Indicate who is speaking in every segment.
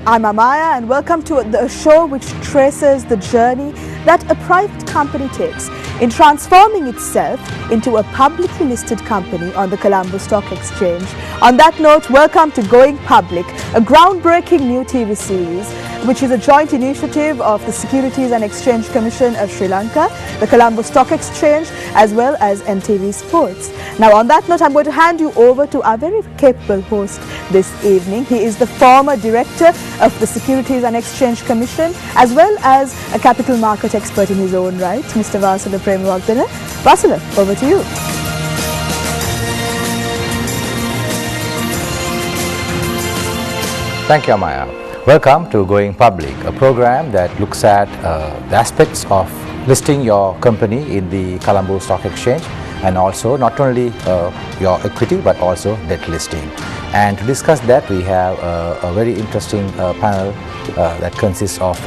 Speaker 1: I'm Amaya and welcome to the show which traces the journey that a private company takes in transforming itself into a publicly listed company on the Colombo Stock Exchange. On that note, welcome to Going Public, a groundbreaking new TV series which is a joint initiative of the Securities and Exchange Commission of Sri Lanka, the Colombo Stock Exchange, as well as NTV Sports. Now, on that note, I'm going to hand you over to our very capable host this evening. He is the former director of the Securities and Exchange Commission, as well as a capital market expert in his own right, Mr. Vasula Premawardana. Vasula, over to you.
Speaker 2: Thank you, Amaya. Welcome to Going Public, a program that looks at the aspects of listing your company in the Colombo Stock Exchange, and also not only your equity but also debt listing. And to discuss that, we have a very interesting panel that consists of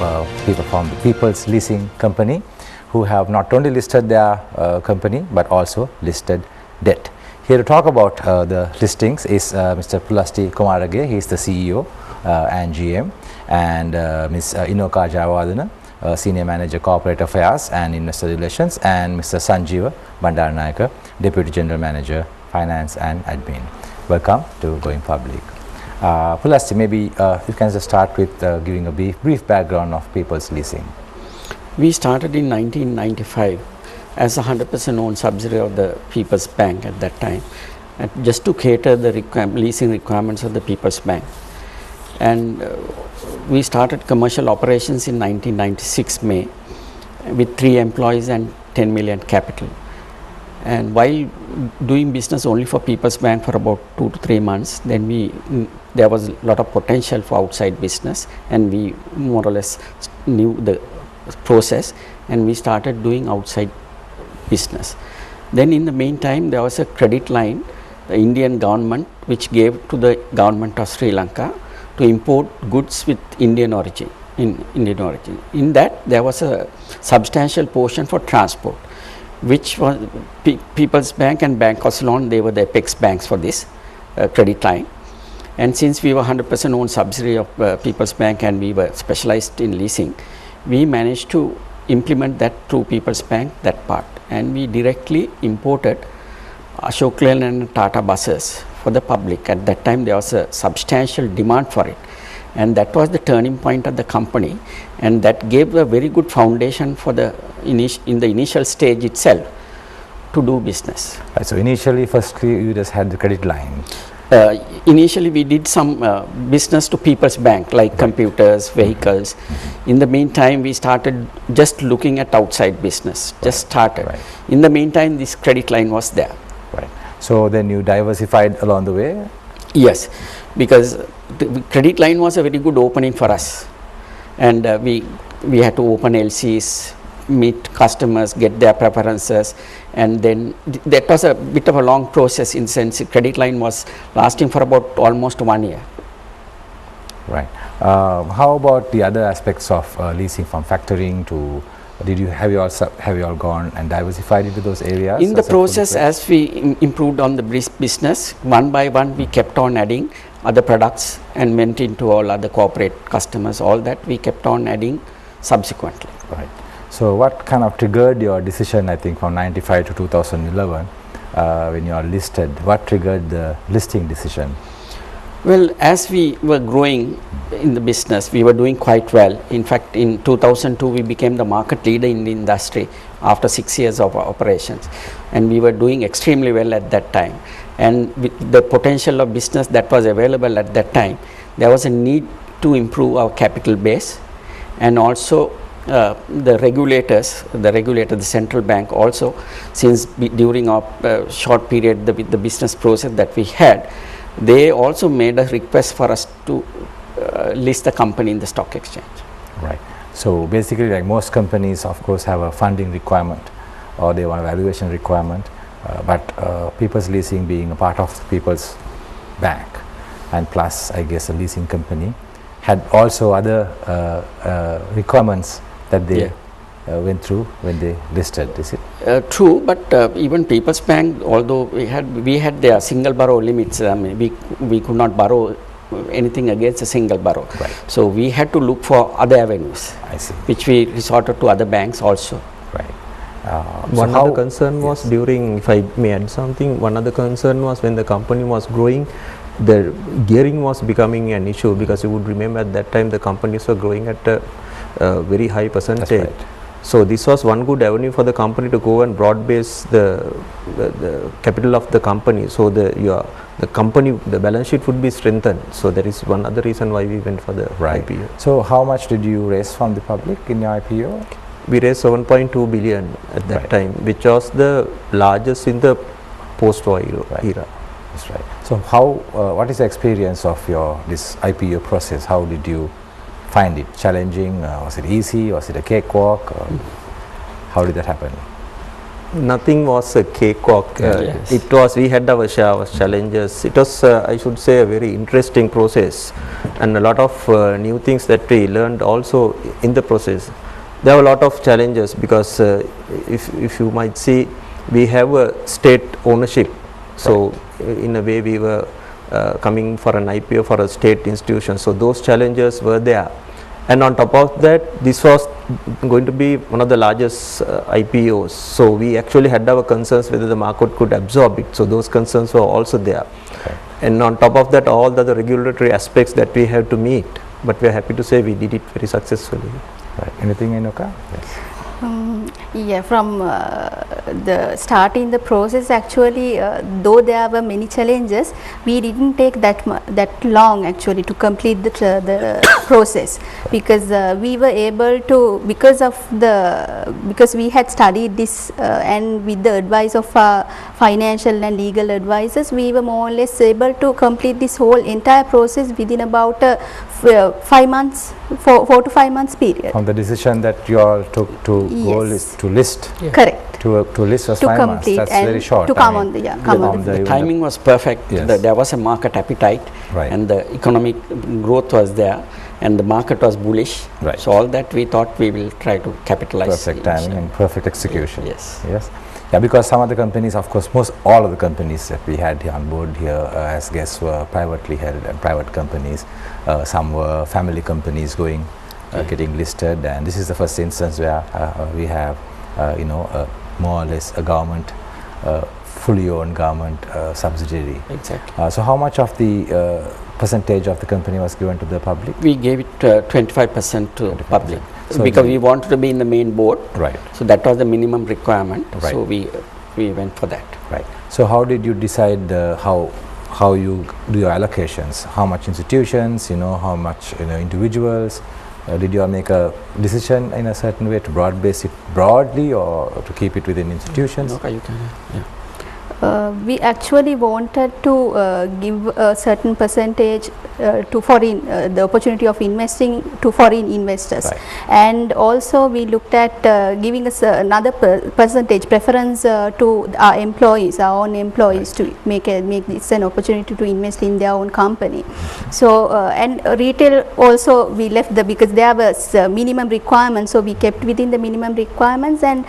Speaker 2: people from the People's Leasing Company, who have not only listed their company but also listed debt. Here to talk about the listings is Mr. Pulasti Kumarage. He is the CEO and GM, and Ms. Inoka Jayawardena, Senior Manager Corporate Affairs and Investor Relations, and Mr. Sanjeeva Bandaranayaka, Deputy General Manager Finance and Admin. Welcome to Going Public. Pulasti, maybe you can just start with giving a brief background of People's Leasing.
Speaker 3: We started in 1995 as a 100% owned subsidiary of the People's Bank at that time, just to cater the leasing requirements of the People's Bank. And we started commercial operations in 1996 May with 3 employees and 10 million capital. And while doing business only for People's Bank for about 2 to 3 months, then there was a lot of potential for outside business, and we more or less knew the process, and we started doing outside business. Then in the meantime, there was a credit line the Indian government which gave to the government of Sri Lanka to import goods with Indian origin. In that, there was a substantial portion for transport, which was People's Bank and Bank of Ceylon. They were the apex banks for this credit line. And since we were 100% owned subsidiary of People's Bank and we were specialized in leasing, we managed to implement that through People's Bank, that part. And we directly imported Ashok Leyland and Tata buses for the public. At that time, there was a substantial demand for it, and that was the turning point of the company, and that gave a very good foundation for the in the initial stage itself to do business.
Speaker 2: Right, so initially, firstly, you just had the credit line.
Speaker 3: Initially, we did some business to People's Bank, like computers, vehicles. In the meantime, we started just looking at outside business, just started.
Speaker 2: Right.
Speaker 3: In the meantime, this credit line was there.
Speaker 2: Right. So then you diversified along the way?
Speaker 3: Yes, because the credit line was a very good opening for us, and we had to open LCs, meet customers, get their preferences, and then that was a bit of a long process. In sense, credit line was lasting for about almost 1 year.
Speaker 2: Right. How about the other aspects of leasing, from factoring to have you all gone and diversified into those areas?
Speaker 3: In the process, as we improved on the business, one by one we kept on adding other products and went into all other corporate customers. All that we kept on adding subsequently.
Speaker 2: Right. So what kind of triggered your decision, I think from 95 to 2011 when you are listed? What triggered the listing decision?
Speaker 3: Well, as we were growing in the business, we were doing quite well. In fact, in 2002, we became the market leader in the industry after 6 years of operations. And we were doing extremely well at that time. And with the potential of business that was available at that time, there was a need to improve our capital base. And also, the regulators, the central bank also, since during our short period, the business process that we had, they also made a request for us to list the company in the stock exchange.
Speaker 2: Right. So basically, like most companies, of course, have a funding requirement, or they want a valuation requirement, but People's Leasing, being a part of People's Bank, and plus, I guess, a leasing company, had also other requirements that they went through when they listed, is it?
Speaker 3: True, but even People's Bank, although we had their single borrow limits, we could not borrow anything against a single borrower.
Speaker 2: Right.
Speaker 3: So we had to look for other avenues,
Speaker 2: I see.
Speaker 3: which we resorted to other banks also.
Speaker 2: Right.
Speaker 4: One other concern was during, if I may add something, one other concern was when the company was growing, the gearing was becoming an issue, because you would remember at that time the companies were growing at a very high percentage.
Speaker 2: That's right.
Speaker 4: So this was one good avenue for the company to go and broad base the capital of the company. So the company, the balance sheet would be strengthened. So there is one other reason why we went for the IPO.
Speaker 2: So how much did you raise from the public in your IPO?
Speaker 4: We raised 7.2 billion at that time, which was the largest in the post-oil era.
Speaker 2: That's right. So how, what is the experience of this IPO process? How did you find it? Challenging? Was it easy? Was it a cakewalk? How did that happen?
Speaker 4: Nothing was a cakewalk.
Speaker 3: Yes.
Speaker 4: It was, we had our share of challenges. It was, I should say, a very interesting process, and a lot of new things that we learned also in the process. There were a lot of challenges because if you might see, we have a state ownership. So in a way we were coming for an IPO for a state institution. So those challenges were there. And on top of that, this was going to be one of the largest IPOs. So we actually had our concerns whether the market could absorb it. So those concerns were also there.
Speaker 2: Okay.
Speaker 4: And on top of that, all the other regulatory aspects that we have to meet. But we are happy to say we did it very successfully.
Speaker 2: Right. Anything, Inuka? Yes.
Speaker 5: Yeah, from the starting the process, actually, though there were many challenges, we didn't take that long actually to complete the process, because we were able to, because we had studied this and with the advice of our financial and legal advisors, we were more or less able to complete this whole entire process within about 5 months, 4 to 5 months period.
Speaker 2: From the decision that you all took to goal is to list.
Speaker 3: Yeah.
Speaker 5: Correct.
Speaker 2: To list was
Speaker 5: To
Speaker 2: 5 months.
Speaker 5: complete
Speaker 2: That's
Speaker 5: and
Speaker 2: very short.
Speaker 5: to come on the
Speaker 3: The timing was perfect.
Speaker 2: Yes.
Speaker 3: There was a market appetite,
Speaker 2: Right.
Speaker 3: and the economic growth was there, and the market was bullish.
Speaker 2: Right.
Speaker 3: So all that we thought we will try to capitalize.
Speaker 2: Perfect timing and perfect execution.
Speaker 3: Yes.
Speaker 2: Yes. Yeah, because some of the companies, of course, all of the companies that we had here on board here as guests were privately held and private companies. Some were family companies getting listed, and this is the first instance where we have, more or less a government, fully owned government subsidiary.
Speaker 3: Exactly.
Speaker 2: So how much of the percentage of the company was given to the public?
Speaker 3: We gave it 25% to
Speaker 2: 25%.
Speaker 3: public,
Speaker 2: So
Speaker 3: because we wanted to be in the main board.
Speaker 2: Right.
Speaker 3: So that was the minimum requirement.
Speaker 2: Right.
Speaker 3: So we went for that.
Speaker 2: Right. So how did you decide how you do your allocations? How much institutions? How much individuals? Did you all make a decision in a certain way to broad base it broadly or to keep it within institutions?
Speaker 3: Okay, you can. Yeah.
Speaker 5: We actually wanted to give a certain percentage to foreign, the opportunity of investing to foreign investors.
Speaker 2: Right.
Speaker 5: And also we looked at giving us another percentage preference to our employees, our own employees, to make this an opportunity to invest in their own company. So and retail also we left because there was minimum requirements, so we kept within the minimum requirements, and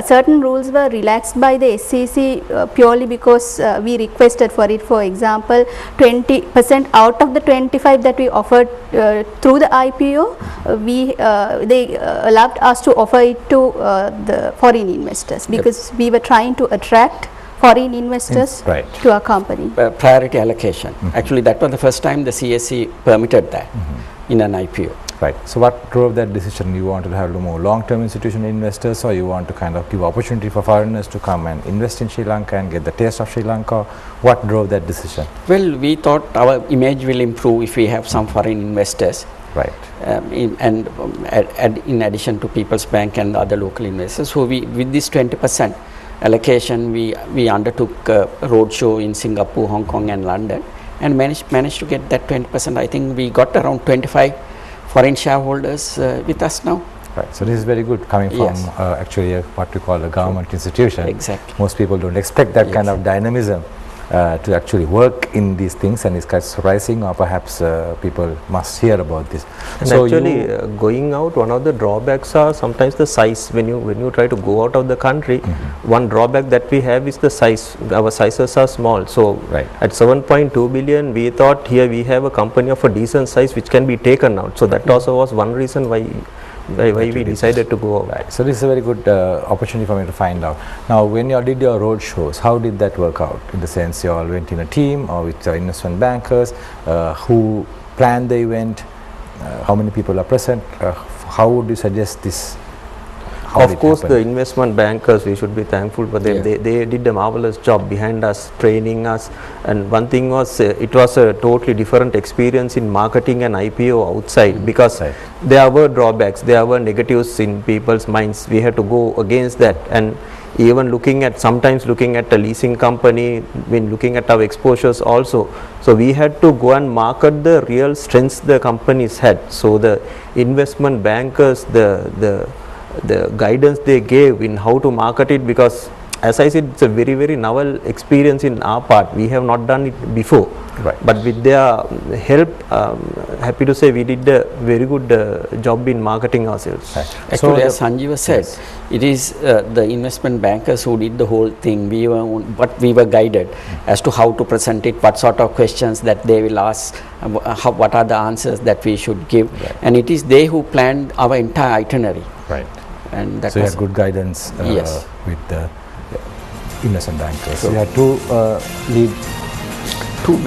Speaker 5: certain rules were relaxed by the SEC purely because we requested for it. For example, 20% out of the 25 that we offered through the IPO, they allowed us to offer it to the foreign investors, because we were trying to attract foreign investors
Speaker 2: Right.
Speaker 5: to our company.
Speaker 3: Priority allocation. Actually, that was the first time the CSE permitted that in an IPO.
Speaker 2: Right. So what drove that decision? You wanted to have more long-term institutional investors, or you want to kind of give opportunity for foreigners to come and invest in Sri Lanka and get the taste of Sri Lanka? What drove that decision?
Speaker 3: Well, we thought our image will improve if we have some foreign investors.
Speaker 2: Right.
Speaker 3: In addition to People's Bank and other local investors. So with this 20% allocation, we undertook a roadshow in Singapore, Hong Kong and London, and managed to get that 20%. I think we got around 25 foreign shareholders with us now.
Speaker 2: Right. So this is very good coming from
Speaker 3: Yes.
Speaker 2: actually what we call a government institution.
Speaker 3: Exactly.
Speaker 2: Most people don't expect that kind of dynamism to actually work in these things, and it's quite surprising, or perhaps people must hear about this.
Speaker 4: And
Speaker 2: So
Speaker 4: actually, going out, one of the drawbacks are sometimes the size. When you try to go out of the country, one drawback that we have is the size. Our sizes are small. So
Speaker 2: Right.
Speaker 4: at 7.2 billion, we thought here we have a company of a decent size which can be taken out. So that also was one reason why we decided to go out.
Speaker 2: Right. So this is a very good opportunity for me to find out. Now, when you all did your road shows, how did that work out? In the sense, you all went in a team or with investment bankers, who planned the event, how many people are present, how would you suggest this? How
Speaker 4: Of
Speaker 2: did it
Speaker 4: course,
Speaker 2: happen?
Speaker 4: the investment bankers, we should be thankful for them.
Speaker 3: Yeah.
Speaker 4: They did a marvelous job behind us, training us. And one thing was, it was a totally different experience in marketing an IPO outside, because
Speaker 2: Right.
Speaker 4: there were drawbacks, there were negatives in people's minds. We had to go against that. And even sometimes looking at a leasing company, when looking at our exposures also. So we had to go and market the real strengths the companies had. So the investment bankers, the guidance they gave in how to market it, because as I said, it's a very, very novel experience in our part. We have not done it before.
Speaker 2: Right.
Speaker 4: But with their help, happy to say we did a very good job in marketing ourselves.
Speaker 2: Right.
Speaker 3: Actually,
Speaker 2: So
Speaker 3: as Sanjeeva said, it is the investment bankers who did the whole thing. We were guided as to how to present it, what sort of questions that they will ask, what are the answers that we should give, and it is they who planned our entire itinerary.
Speaker 2: Right.
Speaker 3: And that
Speaker 2: So you
Speaker 3: was
Speaker 2: had good guidance
Speaker 3: Yes.
Speaker 2: with the investment bankers. So you had two lead.
Speaker 3: two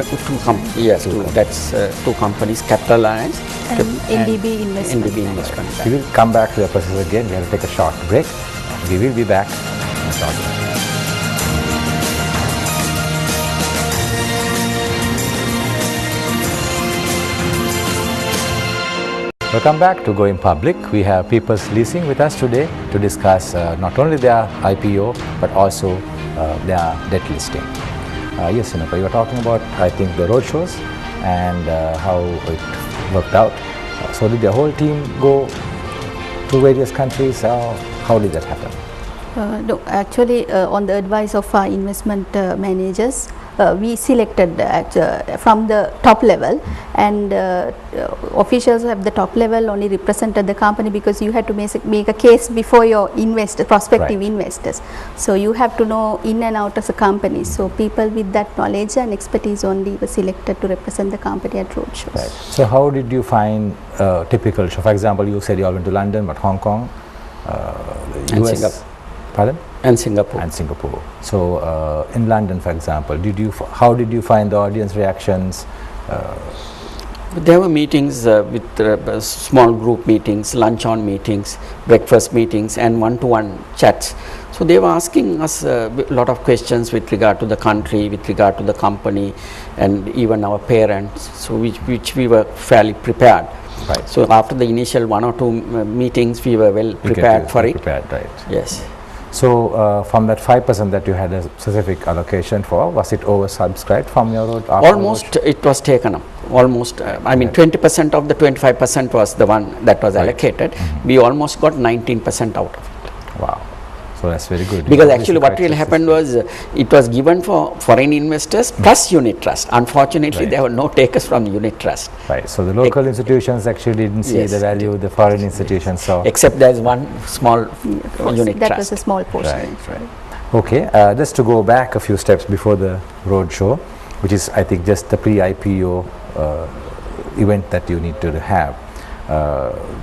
Speaker 3: companies, Capital Alliance
Speaker 5: And NDB Investment
Speaker 3: NDB
Speaker 5: Bank.
Speaker 3: Investment Bank.
Speaker 2: We will come back to the process again. We have to take a short break. We will be back in a short while. Welcome back to Going Public. We have People's Leasing with us today to discuss not only their IPO but also their debt listing. Yes, Sinuka, you were talking about, I think, the road shows and how it worked out. So did the whole team go to various countries? How did that happen?
Speaker 5: No, actually, on the advice of our investment managers, we selected from the top level, and officials at the top level only represented the company, because you had to make a case before your prospective
Speaker 2: Right.
Speaker 5: investors. So you have to know in and out as a company. So people with that knowledge and expertise only were selected to represent the company at roadshows.
Speaker 2: Right. So how did you find typical show? For example, you said you all went to London, but Hong Kong,
Speaker 3: And
Speaker 2: US,
Speaker 3: Singapore.
Speaker 2: pardon?
Speaker 3: And Singapore.
Speaker 2: And Singapore. So in London, for example, how did you find the audience reactions?
Speaker 3: There were meetings with small group meetings, lunch-on meetings, breakfast meetings, and one-to-one chats. So they were asking us a lot of questions with regard to the country, with regard to the company, and even our parents, so which we were fairly prepared.
Speaker 2: Right.
Speaker 3: So after the initial one or two meetings, we were well prepared for it.
Speaker 2: Prepared, right.
Speaker 3: Yes.
Speaker 2: So from that 5% that you had a specific allocation for, was it oversubscribed from your road? after
Speaker 3: Almost it was taken up. Almost, I mean, 20% of the 25% was the one that was allocated. We almost got 19% out of it.
Speaker 2: Wow. So that's very good.
Speaker 3: Because
Speaker 2: You
Speaker 3: actually what really happened was, it was given for foreign investors plus unit trust. Unfortunately,
Speaker 2: Right.
Speaker 3: there were no takers from unit trust,
Speaker 2: Right. So the local institutions actually didn't see
Speaker 3: Yes.
Speaker 2: the value, the foreign institutions saw.
Speaker 3: except there's one small unit
Speaker 5: That
Speaker 3: trust.
Speaker 5: was a small portion.
Speaker 2: Right, right. Okay, just to go back a few steps before the road show, which is, I think, just the pre-IPO event that you need to have.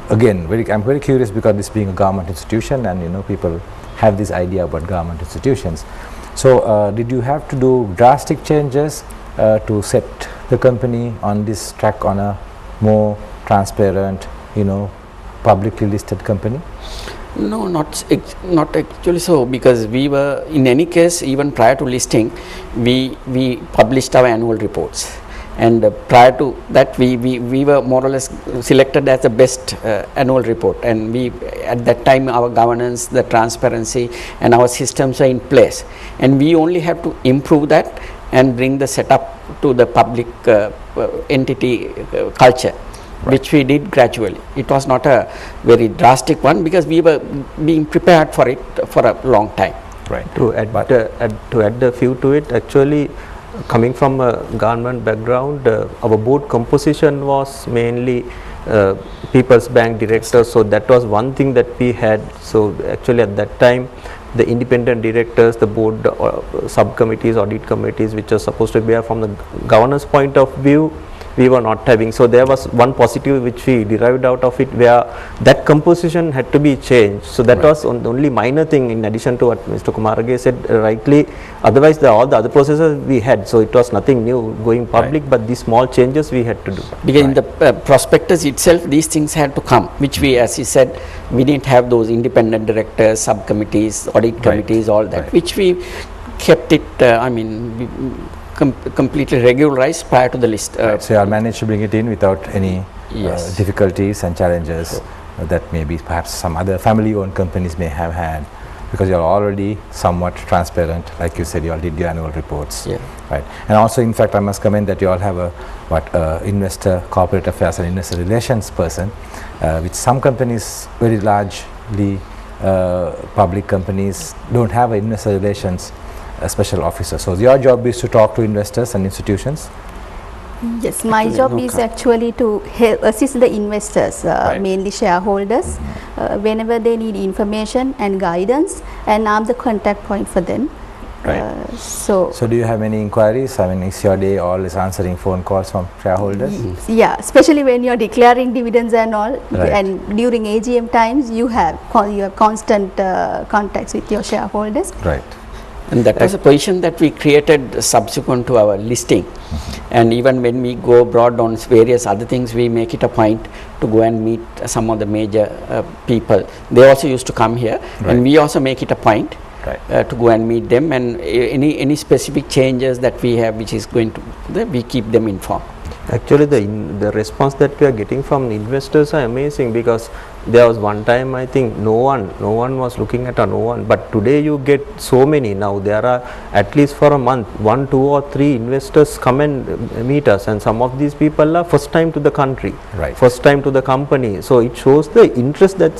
Speaker 2: Again, I'm very curious, because this being a government institution, and people have this idea about government institutions. So did you have to do drastic changes to set the company on this track, on a more transparent, publicly listed company?
Speaker 3: No, not actually so, because we were, in any case, even prior to listing, we published our annual reports. And prior to that, we were more or less selected as the best annual report, and we, at that time, our governance, the transparency, and our systems are in place, and we only have to improve that and bring the setup to the public entity culture, which we did gradually. It was not a very drastic one, because we were being prepared for it for a long time.
Speaker 2: Right.
Speaker 4: To add a few to it, actually, coming from a government background, our board composition was mainly People's Bank directors, so that was one thing that we had. So actually at that time, the independent directors, the board subcommittees, audit committees, which are supposed to be from the governance point of view, we were not having. So there was one positive which we derived out of it, where that composition had to be changed. So that was the only minor thing in addition to what Mr. Kumarage said rightly. Otherwise all the other processes we had, so it was nothing new going public, but these small changes we had to do.
Speaker 3: Because in the prospectus itself, these things had to come, which we, as he said, we didn't have those independent directors, subcommittees, audit committees, all that, which we kept it, completely regularized prior to the list.
Speaker 2: So you all managed to bring it in without any difficulties and challenges that maybe perhaps some other family-owned companies may have had, because you are already somewhat transparent. Like you said, you all did your annual reports. Right. And also, in fact, I must comment that you all have a investor corporate affairs and investor relations person, which some companies, very largely public companies, don't have an investor relations special officer. So your job is to talk to investors and institutions?
Speaker 5: Yes, my job is actually to help assist the investors, mainly shareholders, whenever they need information and guidance, and I'm the contact point for them. So
Speaker 2: do you have any inquiries? I mean, is your day all is answering phone calls from shareholders?
Speaker 5: Yeah, especially when you're declaring dividends and all, and during AGM times, you have constant contacts with your shareholders.
Speaker 2: Right.
Speaker 3: And that was a position that we created subsequent to our listing. And even when we go abroad on various other things, we make it a point to go and meet some of the major people. They also used to come here, and we also make it a point to go and meet them, and any specific changes that we have which is going to, we keep them informed.
Speaker 4: Actually, the response that we are getting from investors are amazing, because there was one time I think no one was looking at no one, but today you get so many. Now there are at least for a month 1, 2 or 3 investors come and meet us, and some of these people are first time to the country, first time to the company. So it shows the interest that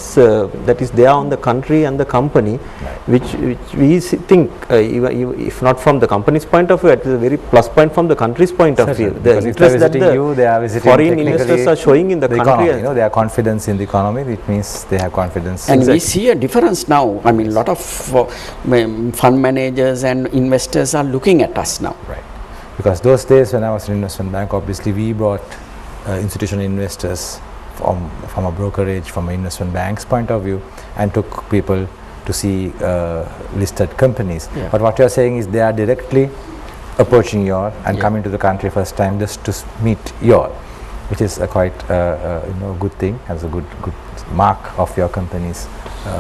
Speaker 4: is there on the country and the company, which we think even if not from the company's point of view, it is a very plus point from the country's point of view. The interest that the foreign investors are showing in the country,
Speaker 2: economy, their confidence in the economy. It means they have confidence.
Speaker 3: And we see a difference now. I mean, a lot of fund managers and investors are looking at us now.
Speaker 2: Because those days when I was in investment bank, obviously we brought institutional investors from a brokerage, from an investment bank's point of view, and took people to see listed companies. But what you are saying is they are directly approaching you all and coming to the country first time just to meet you all, which is a quite good thing, as a good mark of your company's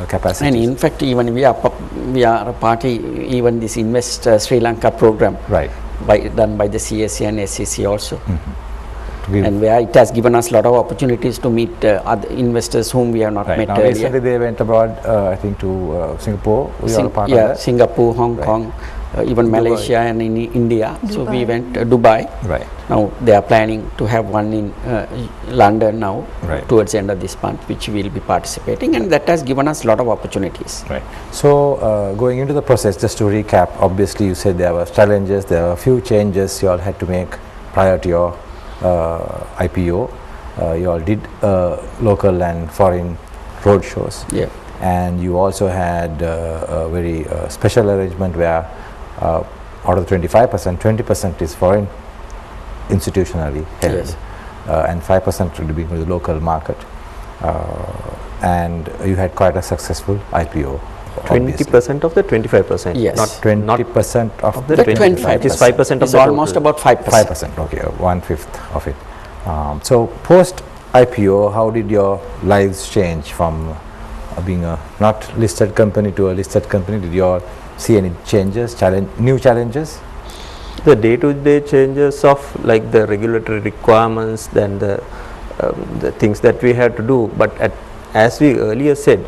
Speaker 2: capacity.
Speaker 3: And in fact, even we are a party, even this Invest Sri Lanka program, done by the CSC and SCC also. And where it has given us a lot of opportunities to meet other investors whom we have not met
Speaker 2: now
Speaker 3: earlier.
Speaker 2: Recently they went abroad, I think to Singapore.
Speaker 3: Singapore, Hong Kong, even Dubai. Malaysia and in India. Dubai. So we went Dubai. Now they are planning to have one in London now towards the end of this month, which we will be participating, and that has given us a lot of opportunities.
Speaker 2: So going into the process, just to recap, obviously you said there were challenges, there were a few changes you all had to make prior to your IPO. You all did local and foreign road shows, and you also had a very special arrangement where out of the 25%, 20% is foreign institutionally held, and 5% will be for the local market, and you had quite a successful IPO.
Speaker 4: 20% of the 25%,
Speaker 2: not 20% of the
Speaker 3: 25%.
Speaker 4: It is 5% of the
Speaker 3: almost about 5%.
Speaker 2: 5%, okay, 1/5 of it. So post IPO, how did your lives change from being a not listed company to a listed company? Did you all see any changes, new challenges?
Speaker 4: The day-to-day changes of like the regulatory requirements, then the things that we had to do. But as we earlier said,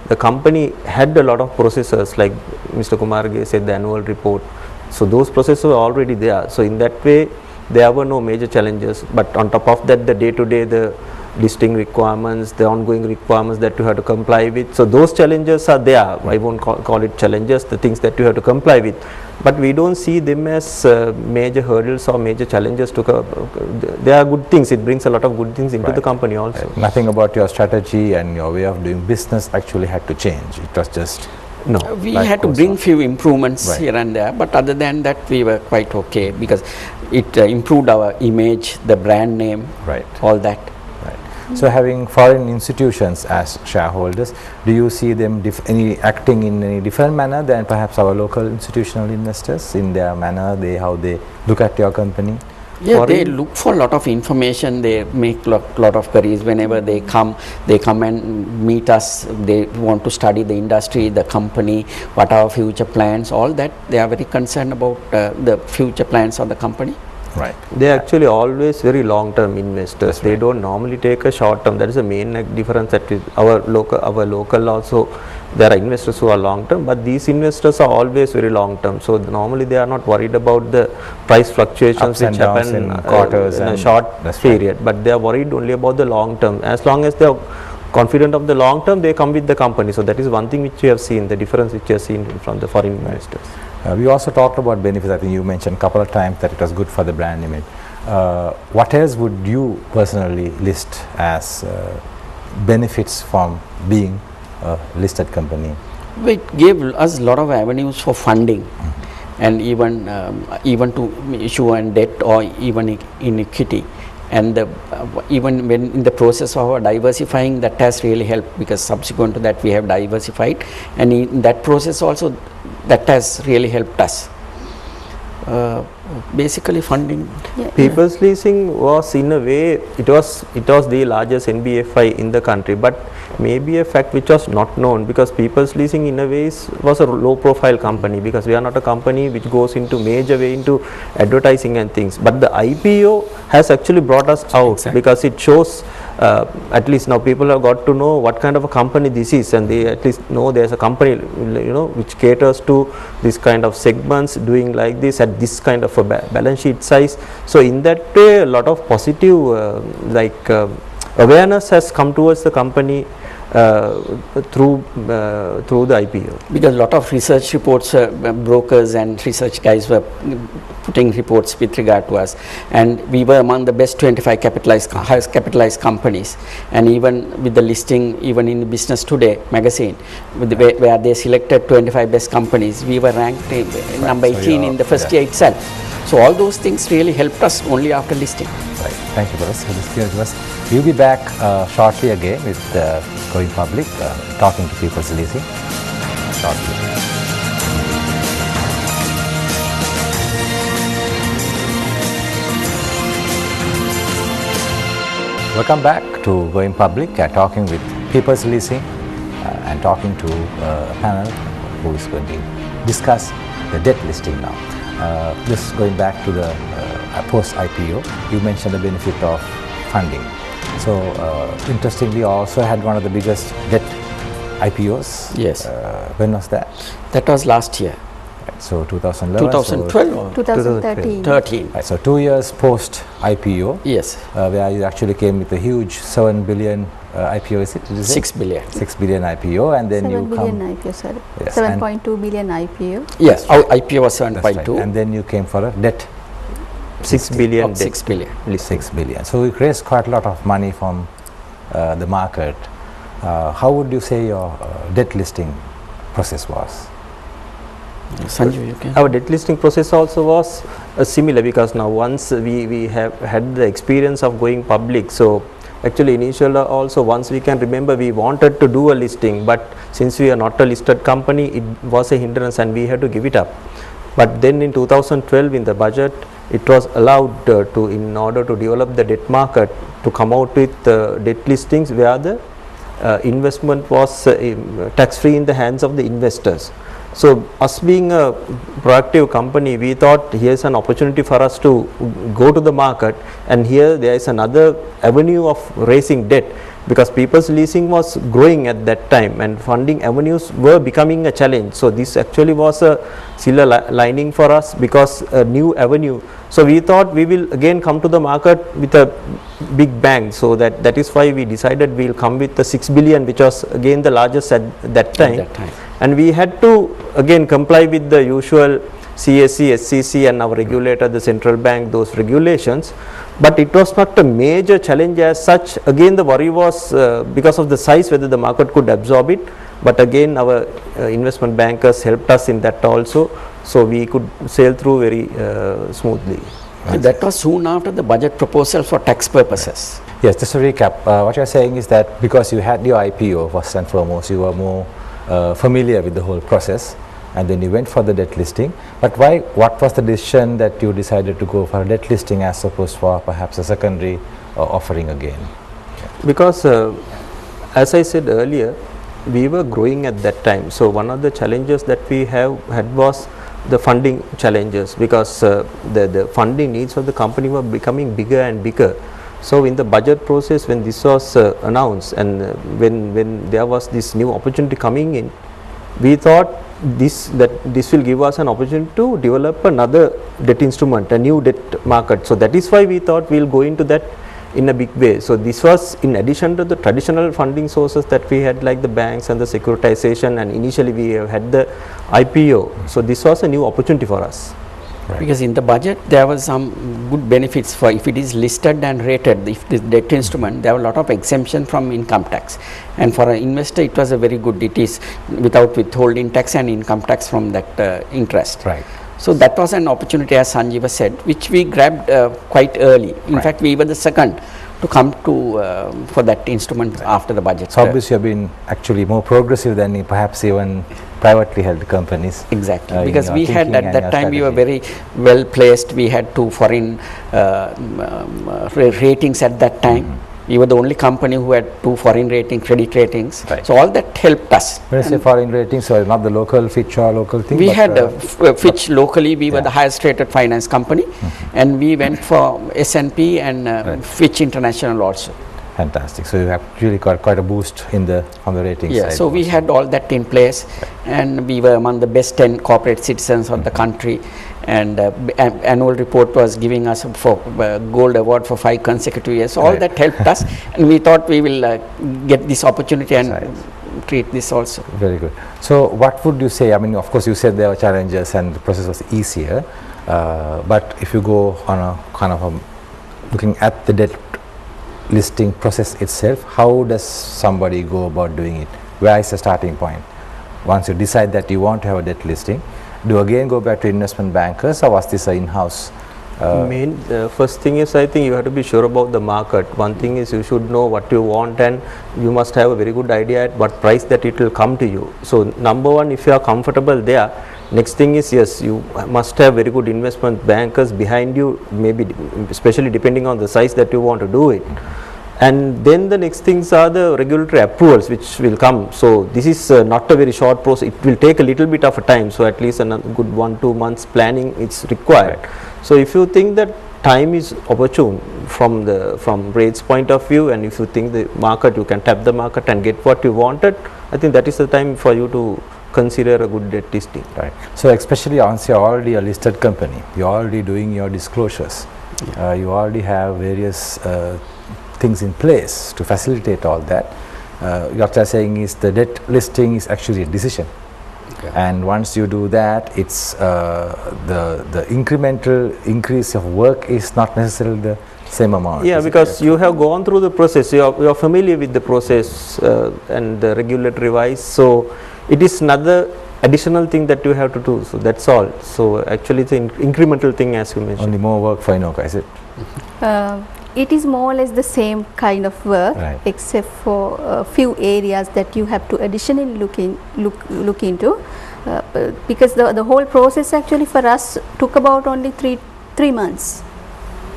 Speaker 4: the company had a lot of processes, like Mr. Kumarage said, the annual report. So those processes were already there. So in that way, there were no major challenges. But on top of that, the day-to-day, the listing requirements, the ongoing requirements that you have to comply with. So those challenges are there. I won't call it challenges, the things that you have to comply with. But we don't see them as major hurdles or major challenges to they are good things. It brings a lot of good things into the company also.
Speaker 2: Right. Nothing about your strategy and your way of doing business actually had to change. It was just
Speaker 4: No.
Speaker 3: We had to bring few improvements
Speaker 2: Right.
Speaker 3: here and there, but other than that we were quite okay, because it improved our image, the brand name,
Speaker 2: right.
Speaker 3: all that.
Speaker 2: So having foreign institutions as shareholders, do you see them acting in any different manner than perhaps our local institutional investors in their manner, how they look at your company?
Speaker 3: Yeah, they look for a lot of information. They make lot of queries whenever they come and meet us. They want to study the industry, the company, what are our future plans, all that. They are very concerned about the future plans of the company.
Speaker 2: Right.
Speaker 4: They are actually always very long-term investors. They don't normally take a short-term. That is the main difference. That is our local also. There are investors who are long-term, but these investors are always very long-term. So normally they are not worried about the price fluctuations which happen
Speaker 2: in quarters
Speaker 4: in a short period. But they are worried only about the long-term. As long as they are confident of the long-term, they come with the company. So that is one thing which we have seen, the difference which we have seen from the foreign investors.
Speaker 2: We also talked about benefits. I think you mentioned a couple of times that it was good for the brand image. What else would you personally list as benefits from being a listed company?
Speaker 3: It gave us a lot of avenues for funding, and even to issue a debt or even in equity. And even when in the process of our diversifying, that has really helped, because subsequent to that we have diversified, and in that process also that has really helped us. Basically funding.
Speaker 5: Yeah.
Speaker 4: People's Leasing was, in a way, it was the largest NBFI in the country, but maybe a fact which was not known, because People's Leasing in a way was a low profile company, because we are not a company which goes into major way into advertising and things. But the IPO has actually brought us out, because it shows at least now people have got to know what kind of a company this is, and they at least know there's a company which caters to this kind of segments, doing like this at this kind of a balance sheet size. So in that way, a lot of positive awareness has come towards the company through the IPO.
Speaker 3: Because a lot of research reports, brokers and research guys were putting reports with regard to us, and we were among the best 25 highest capitalized companies. And even with the listing, even in Business Today magazine, where they selected 25 best companies, we were ranked number 18 in the first year itself. So all those things really helped us only after listing.
Speaker 2: Right. Thank you, Boris, for this clear to us. We'll be back shortly again with Going Public, talking to People's Leasing shortly. Welcome back to Going Public, talking with People's Leasing and talking to a panel who is going to discuss the debt listing now. Just going back to the post-IPO, you mentioned the benefit of funding. So interestingly, also had one of the biggest debt IPOs.
Speaker 3: Yes.
Speaker 2: When was that?
Speaker 3: That was last year.
Speaker 2: Right, so 2011.
Speaker 3: 2012 or
Speaker 5: 2013.
Speaker 3: 13.
Speaker 2: Right, so 2 years post IPO.
Speaker 3: Yes.
Speaker 2: Where you actually came with a huge 7 billion IPO, is it?
Speaker 3: 6 billion.
Speaker 2: 6 billion IPO, and then
Speaker 5: 7
Speaker 2: you
Speaker 5: billion
Speaker 2: come.
Speaker 5: IPO, sorry.
Speaker 2: Yes,
Speaker 5: 7.2 billion IPO.
Speaker 3: Yes, our IPO was
Speaker 2: That's right.
Speaker 3: 7.2.
Speaker 2: And then you came for a debt
Speaker 4: 6 billion.
Speaker 3: 6 billion.
Speaker 2: 6 billion. So we raised quite a lot of money from the market. How would you say your debt listing process was?
Speaker 3: Sanjeev, you can.
Speaker 4: Our debt listing process also was similar, because now once we have had the experience of going public, so actually initially also, once we can remember, we wanted to do a listing, but since we are not a listed company, it was a hindrance and we had to give it up. But then in 2012 in the budget, it was allowed in order to develop the debt market, to come out with debt listings where the investment was tax-free in the hands of the investors. So us being a proactive company, we thought here's an opportunity for us to go to the market, and here there is another avenue of raising debt because people's leasing was growing at that time and funding avenues were becoming a challenge. So this actually was a silver lining for us, because a new avenue. So we thought we will again come to the market with a big bang. So that is why we decided we will come with the 6 billion, which was again the largest at that time. And we had to again comply with the usual CSE, SCC and our regulator, the central bank, those regulations. But it was not a major challenge as such. Again, the worry was because of the size, whether the market could absorb it. But again, our investment bankers helped us in that also. So we could sail through very smoothly.
Speaker 3: And that was soon after the budget proposal for tax purposes.
Speaker 2: Yes, just to recap, what you are saying is that because you had your IPO first and foremost, you were more familiar with the whole process, and then you went for the debt listing. But why? What was the decision that you decided to go for a debt listing as opposed for perhaps a secondary offering again?
Speaker 4: Because as I said earlier, we were growing at that time. So one of the challenges that we had was the funding challenges, because the funding needs of the company were becoming bigger and bigger. So in the budget process, when this was announced, and when there was this new opportunity coming in, we thought this will give us an opportunity to develop another debt instrument, a new debt market. So that is why we thought we will go into that in a big way. So this was in addition to the traditional funding sources that we had, like the banks and the securitization, and initially we have had the IPO. So this was a new opportunity for us.
Speaker 3: Right. Because in the budget there was some good benefits for if it is listed and rated, if this debt instrument, there were a lot of exemption from income tax, and for an investor it was a very good, it is without withholding tax and income tax from that interest.
Speaker 2: Right.
Speaker 3: So that was an opportunity, as Sanjeeva said, which we grabbed quite early. In fact, we were the second to come to for that instrument after the budget.
Speaker 2: So obviously you have been actually more progressive than perhaps even privately held companies.
Speaker 3: Exactly, because we had at that time we were very well placed. We had 2 foreign ratings at that time. We were the only company who had 2 foreign credit ratings.
Speaker 2: Right.
Speaker 3: So all that helped us.
Speaker 2: When you say foreign ratings, so not the local Fitch or local thing?
Speaker 3: We had Fitch locally. We were the highest rated finance company, and we went for S&P and Fitch International also.
Speaker 2: Fantastic. So you have really got quite a boost in from the ratings side.
Speaker 3: So we had all that in place, and we were among the best 10 corporate citizens of the country, and annual report was giving us for gold award for 5 consecutive years. So all that helped us, and we thought we will get this opportunity and treat this also.
Speaker 2: Very good. So what would you say? I mean, of course you said there were challenges and the process was easier, but if you go on a kind of looking at the debt listing process itself, how does somebody go about doing it? Where is the starting point? Once you decide that you want to have a debt listing, do you again go back to investment bankers, or was this an in-house?
Speaker 4: First thing is, I think you have to be sure about the market. One thing is you should know what you want, and you must have a very good idea at what price that it will come to you. So number one, if you are comfortable there, next thing is, yes, you must have very good investment bankers behind you, maybe especially depending on the size that you want to do it. And then the next things are the regulatory approvals which will come. So this is not a very short process. It will take a little bit of a time. So at least a good 1-2 months planning is required. So if you think that time is opportune from rates point of view, and if you think the market, you can tap the market and get what you wanted, I think that is the time for you to consider a good debt listing.
Speaker 2: Right. So especially once you are already a listed company, you are already doing your disclosures, you already have various things in place to facilitate all that. What you are saying is the debt listing is actually a decision. And once you do that, it's the incremental increase of work is not necessarily the same amount.
Speaker 4: Yeah, because you have gone through the process, you are familiar with the process and the regulatory wise. So it is another additional thing that you have to do. So that's all. So actually it's an incremental thing, as you mentioned.
Speaker 2: Only more work for Inoka, is it?
Speaker 5: It is more or less the same kind of work, except for a few areas that you have to additionally look into, because the whole process actually for us took about only three months.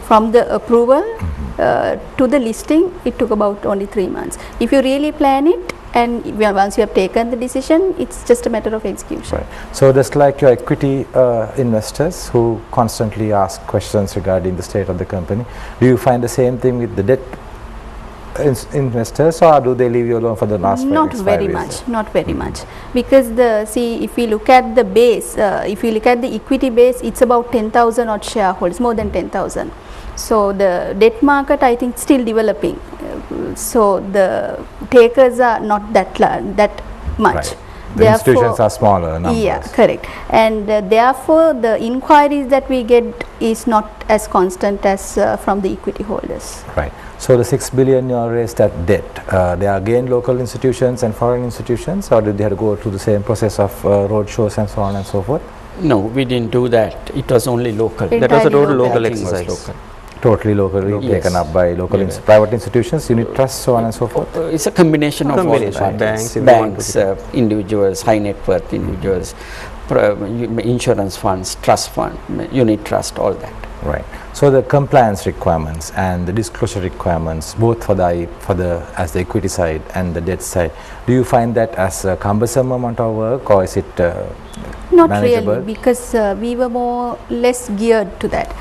Speaker 5: From the approval to the listing, it took about only 3 months. If you really plan it, and once you have taken the decision, it's just a matter of execution.
Speaker 2: Right. So just like your equity investors who constantly ask questions regarding the state of the company, do you find the same thing with the debt investors, or do they leave you alone for the last
Speaker 5: Not
Speaker 2: next 5
Speaker 5: very
Speaker 2: years?
Speaker 5: much, not very much, because if we look at the base, if you look at the equity base, it's about 10,000 odd shareholders, more than 10,000. So the debt market, I think, still developing. So the takers are not that much.
Speaker 2: Right. The institutions are smaller numbers.
Speaker 5: Yeah, correct. And therefore, the inquiries that we get is not as constant as from the equity holders.
Speaker 2: Right. So the 6 billion you raised that debt, they are again local institutions and foreign institutions, or did they have to go through the same process of road shows and so on and so forth?
Speaker 3: No, we didn't do that. It was only local.
Speaker 4: That was a total local
Speaker 3: Everything was
Speaker 4: exercise.
Speaker 3: local.
Speaker 2: Totally locally
Speaker 3: Yes.
Speaker 2: taken up by local private institutions, unit trusts, so on and so forth?
Speaker 3: It's a combination of all the
Speaker 4: Combination.
Speaker 3: parties.
Speaker 4: Banks, if you want
Speaker 3: Banks,
Speaker 4: to
Speaker 3: individuals, high net worth individuals, insurance funds, trust fund, unit trust, all that.
Speaker 2: Right. So the compliance requirements and the disclosure requirements, both for the as the equity side and the debt side, do you find that as a cumbersome amount of work, or is it
Speaker 5: Not
Speaker 2: manageable?
Speaker 5: really, because we were more less geared to that.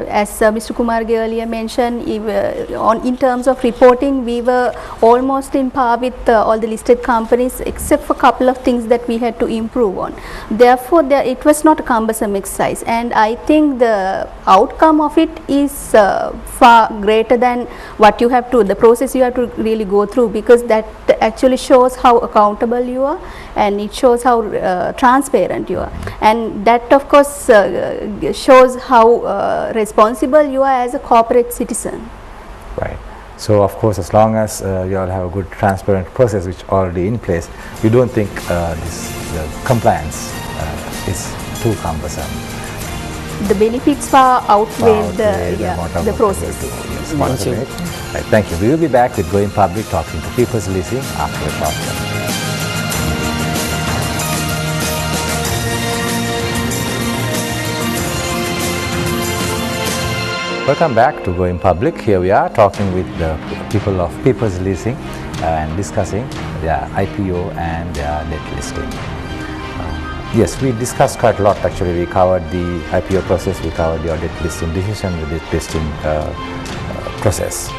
Speaker 5: As Mr. Kumarge earlier mentioned, in terms of reporting, we were almost in par with all the listed companies, except for a couple of things that we had to improve on. Therefore, it was not a cumbersome exercise, and I think the outcome of it is far greater than what you have to, the process you have to really go through, because that actually shows how accountable you are, and it shows how transparent you are, and that of course shows how responsible you are as a corporate citizen.
Speaker 2: Right. So of course, as long as you all have a good transparent process which already in place, you don't think the compliance is too cumbersome.
Speaker 5: The benefits far outweigh
Speaker 2: amount of
Speaker 5: the
Speaker 2: work
Speaker 5: process.
Speaker 2: you have to do. Yes,
Speaker 3: Once
Speaker 2: wonderful,
Speaker 3: you-
Speaker 2: right. Right, thank you. We will be back with Going Public, talking to People's Leasing after a short break. Welcome back to Going Public. Here we are talking with the people of People's Leasing and discussing their IPO and their debt listing. Yes, we discussed quite a lot actually. We covered the IPO process, we covered your debt listing decision, the debt listing process.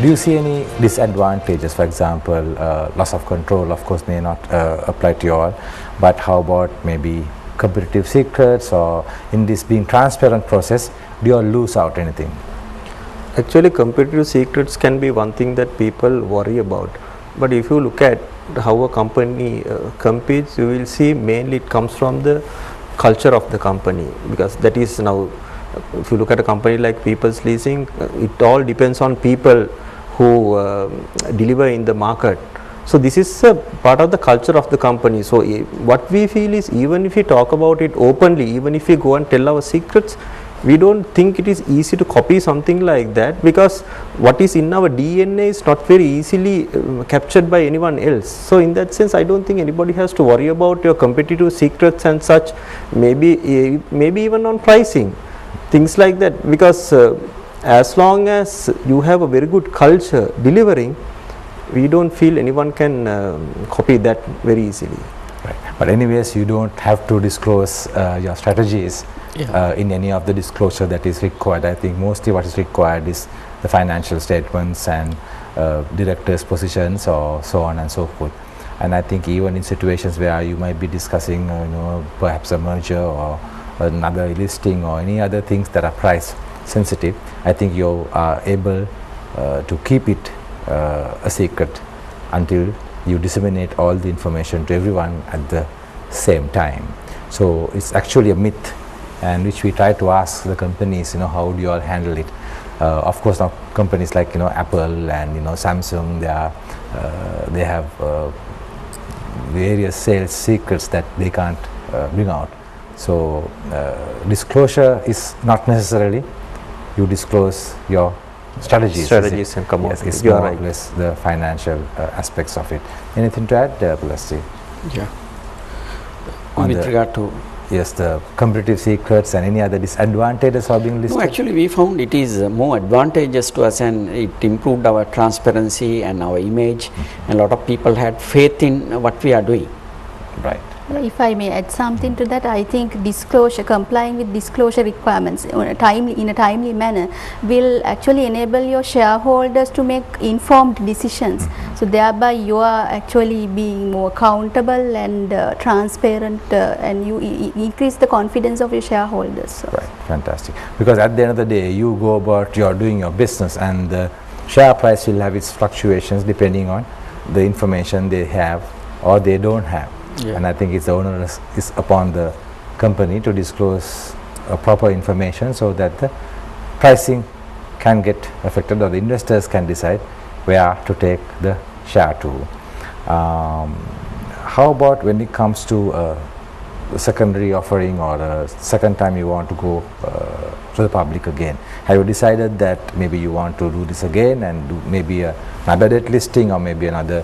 Speaker 2: Do you see any disadvantages? For example, loss of control, of course, may not apply to you all, but how about maybe competitive secrets, or in this being transparent process, do you all lose out anything?
Speaker 4: Actually, competitive secrets can be one thing that people worry about. But if you look at how a company competes, you will see mainly it comes from the culture of the company, because that is now, if you look at a company like People's Leasing, it all depends on people who deliver in the market. So this is a part of the culture of the company. So what we feel is, even if we talk about it openly, even if we go and tell our secrets, we don't think it is easy to copy something like that, because what is in our DNA is not very easily captured by anyone else. So in that sense, I don't think anybody has to worry about your competitive secrets and such, maybe even on pricing, things like that, because as long as you have a very good culture delivering, we don't feel anyone can copy that very easily.
Speaker 2: Right. But anyways, you don't have to disclose your strategies in any of the disclosure that is required. I think mostly what is required is the financial statements and directors' positions, or so on and so forth. And I think even in situations where you might be discussing, perhaps a merger or another listing or any other things that are price sensitive, I think you are able to keep it a secret until you disseminate all the information to everyone at the same time. So it's actually a myth, and which we try to ask the companies, how do you all handle it? Of course, now companies like Apple and Samsung, they have various sales secrets that they can't bring out. So disclosure is not necessarily you disclose your strategies
Speaker 4: And come
Speaker 2: yes,
Speaker 4: out.
Speaker 2: it's
Speaker 4: You are
Speaker 2: more or
Speaker 4: right.
Speaker 2: less the financial aspects of it. Anything to add, Pulasti?
Speaker 3: Yeah.
Speaker 2: On
Speaker 3: With
Speaker 2: the-
Speaker 3: regard to,
Speaker 2: Yes, the competitive secrets and any other disadvantages are being listed?
Speaker 3: no, actually we found it is more advantageous to us, and it improved our transparency and our image, and a lot of people had faith in what we are doing.
Speaker 2: Right.
Speaker 5: If I may add something to that, I think disclosure, complying with disclosure requirements in a timely manner will actually enable your shareholders to make informed decisions. So thereby you are actually being more accountable and transparent, and you increase the confidence of your shareholders. So.
Speaker 2: Right, fantastic. Because at the end of the day, you go about doing your business, and the share price will have its fluctuations depending on the information they have or they don't have.
Speaker 3: Yeah.
Speaker 2: And I think it's the onus is upon the company to disclose proper information so that the pricing can get affected, or the investors can decide where to take the share to. How about when it comes to the secondary offering, or a second time you want to go to the public again? Have you decided that maybe you want to do this again and do maybe another debt listing, or maybe another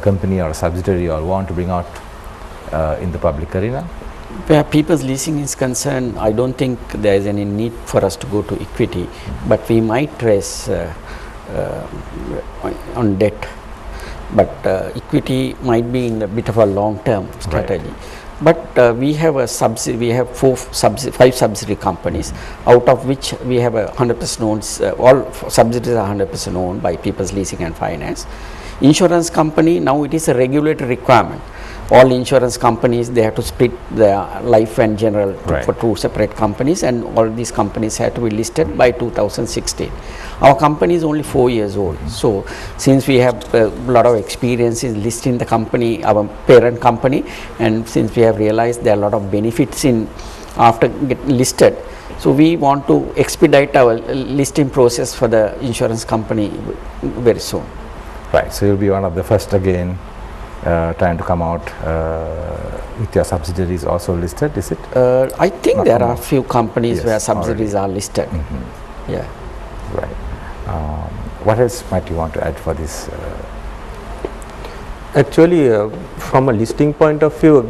Speaker 2: company or subsidiary, or want to bring out in the public arena?
Speaker 3: Where people's leasing is concerned, I don't think there is any need for us to go to equity, but we might raise on debt. But equity might be in a bit of a long-term strategy. Right. But we have we have 5 subsidiary companies, out of which we have 100% owned. All subsidiaries are 100% owned by People's Leasing and Finance. Insurance company, now it is a regulatory requirement. All insurance companies, they have to split their life and general for 2 separate companies, and all these companies have to be listed by 2016. Our company is only 4 years old. So since we have a lot of experience in listing the company, our parent company, and since we have realized there are a lot of benefits in after getting listed, so we want to expedite our listing process for the insurance company very soon.
Speaker 2: Right, so you'll be one of the first again trying to come out with your subsidiaries also listed, is it?
Speaker 3: I think
Speaker 2: Not
Speaker 3: there are
Speaker 2: more.
Speaker 3: a few companies
Speaker 2: Yes,
Speaker 3: where subsidiaries
Speaker 2: already.
Speaker 3: are listed. Yeah.
Speaker 2: Right. What else might you want to add for this?
Speaker 4: Actually, from a listing point of view,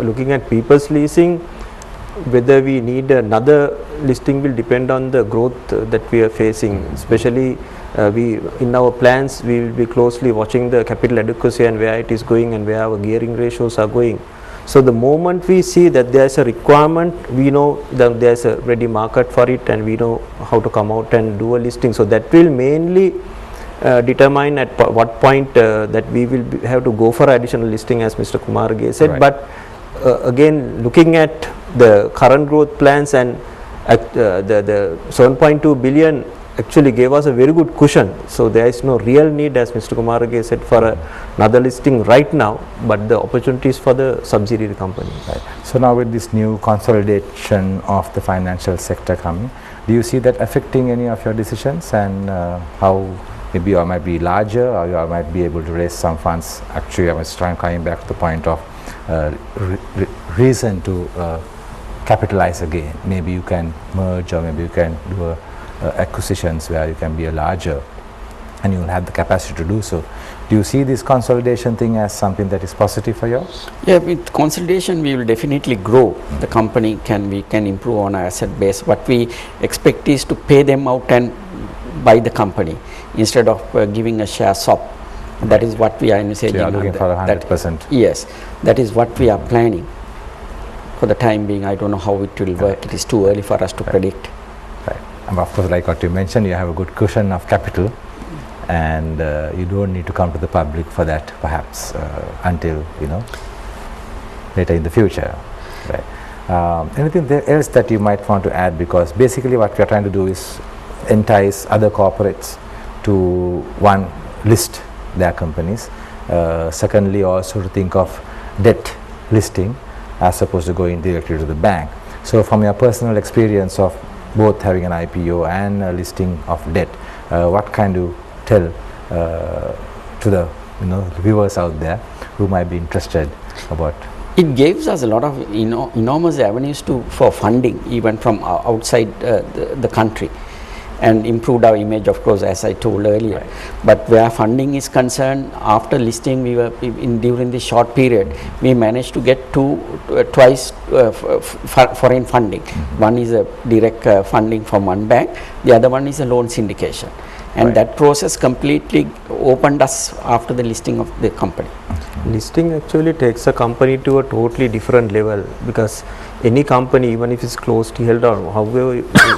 Speaker 4: looking at People's Leasing, whether we need another listing will depend on the growth that we are facing. Especially we in our plans, we will be closely watching the capital adequacy and where it is going and where our gearing ratios are going. So the moment we see that there is a requirement, we know that there is a ready market for it, and we know how to come out and do a listing. So that will mainly determine at what point that we will have to go for additional listing, as Mr. Kumarage said.
Speaker 2: Right.
Speaker 4: But again, looking at the current growth plans, and the 7.2 billion actually gave us a very good cushion. So there is no real need, as Mr. Kumarage said, for another listing right now, but the opportunities for the subsidiary company.
Speaker 2: Right. So now with this new consolidation of the financial sector coming, do you see that affecting any of your decisions, and how maybe you might be larger, or you might be able to raise some funds? Actually, I was coming back to the point of reason to capitalize again. Maybe you can merge, or maybe you can do acquisitions where you can be a larger, and you will have the capacity to do so. Do you see this consolidation thing as something that is positive for you?
Speaker 3: Yeah, with consolidation we will definitely grow. The company we can improve on our asset base. What we expect is to pay them out and buy the company instead of giving a share swap. That is what we are envisaging.
Speaker 2: So you are looking for 100%.
Speaker 3: Yes, that is what we are planning. For the time being, I don't know how it will work. It is too early for us to predict.
Speaker 2: Right. And of course, like what you mentioned, you have a good cushion of capital, and you don't need to come to the public for that, perhaps until later in the future. Right. Anything else that you might want to add? Because basically, what we are trying to do is entice other corporates to, one, list their companies. Secondly, also to think of debt listing as opposed to going directly to the bank. So from your personal experience of both having an IPO and a listing of debt, what can you tell to the viewers out there who might be interested about?
Speaker 3: It gives us a lot of enormous avenues for funding, even from outside the country, and improved our image, of course, as I told earlier.
Speaker 2: Right.
Speaker 3: But where funding is concerned, after listing, we were during this short period, we managed to get twice foreign funding. One is a direct funding from one bank, the other one is a loan syndication. and
Speaker 2: Right.
Speaker 3: that process completely opened us after the listing of the company.
Speaker 4: Listing actually takes a company to a totally different level, because any company, even if it's closed held or however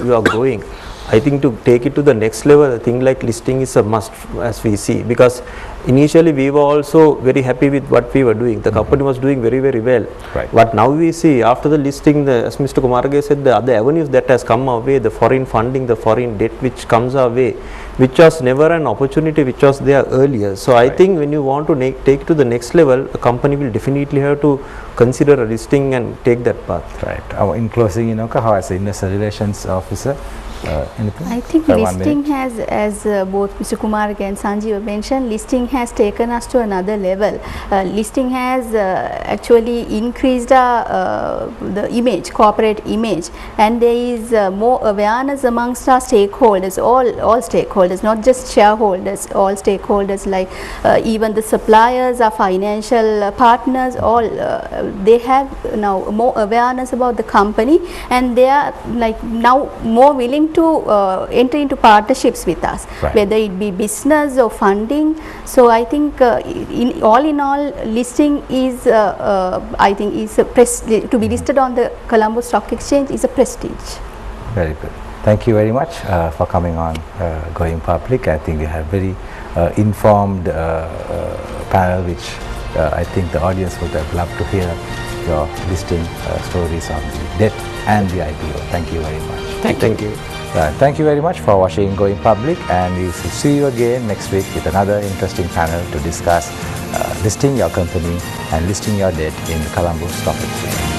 Speaker 4: you are growing, I think to take it to the next level, a thing like listing is a must, as we see, because initially we were also very happy with what we were doing. The company was doing very, very well.
Speaker 2: Right.
Speaker 4: But now we see after the listing, as Mr. Kumarage said, the other avenues that has come our way, the foreign funding, the foreign debt which comes our way, which was never an opportunity which was there earlier. So I think when you want to take it to the next level, a company will definitely have to consider a listing and take that path.
Speaker 2: Right. In closing, how as an investor relations officer, anything?
Speaker 5: I think
Speaker 2: For 1
Speaker 5: listing
Speaker 2: minute?
Speaker 5: has, as both Mr. Kumarage and Sanjeev mentioned, listing has taken us to another level. Listing has actually increased the image, corporate image, and there is more awareness amongst our stakeholders, all stakeholders, not just shareholders, all stakeholders, like even the suppliers, our financial partners, all they have now more awareness about the company, and they are like now more willing to enter into partnerships with us,
Speaker 2: Right.
Speaker 5: whether it be business or funding. So I think in all, listing is I think is a to be listed on the Colombo Stock Exchange is a prestige.
Speaker 2: Very good. Thank you very much for coming on Going Public. I think you have very informed panel, which I think the audience would have loved to hear your listing stories on the debt and the IPO. Thank you very much.
Speaker 4: Thank you.
Speaker 2: Thank you very much for watching Going Public, and we will see you again next week with another interesting panel to discuss listing your company and listing your debt in Colombo Stock Exchange.